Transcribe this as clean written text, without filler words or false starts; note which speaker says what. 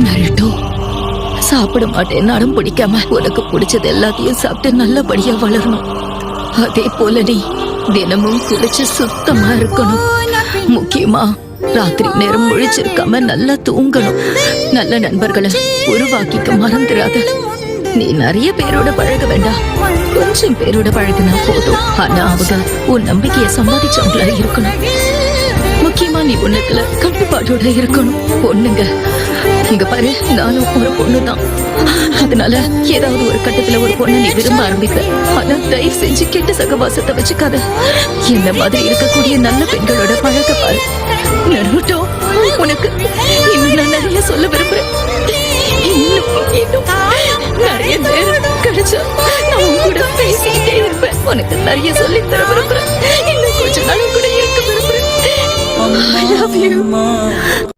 Speaker 1: Naruto, சாப்பிட மாட்டேன் அடம் பிடிக்காம உனக்கு பிடிச்சது எல்லாத்தையும் சாப்பிட்டு நல்லபடியா வளரணும். அதே போல நீ தினமும் குளிச்சு சுத்தமா இருக்கணும். முக்கியமா ராத்திரி நேரம் முழிச்சிருக்காம நல்லா தூங்கணும். நல்ல நண்பர்களை உருவாக்கிக்க மறந்துடாத. நீ நிறைய பேரோட பழக வேண்டாம், கொஞ்சம் பேரோட பழகுனா போதும். ஆனா அவங்க உன் நம்பிக்கைய சம்பாதிச்சவங்களா இருக்கணும். முக்கியமா நீ உனக்குல கட்டுப்பாடோட இருக்கணும். பொண்ணுங்க இங்க பாரு, நானும் ஒரு பொண்ணுதான். அதனால ஏதாவது ஒரு கட்டத்துல ஒரு பொண்ணு நீ விரும்ப ஆரம்பிப்ப. ஆனா தயவு செஞ்சு கெட்ட சகவாசத்தை வச்சுக்காத. என்ன மாதிரி இருக்கக்கூடிய நல்ல பெண்களோட பழக பாரு. நருட்டோ, உனக்கு இன்னும் நான் நிறைய சொல்ல விரும்புறேன். இன்னும் நிறைய நேரம் கிடைச்சா நான் உன் கூட பேசிக்கிட்டே இருப்பேன். உனக்கு நிறைய சொல்லி தர விரும்புறேன். இன்னும் கொஞ்ச நாள் கூட இருக்க விரும்புறேன். I love you.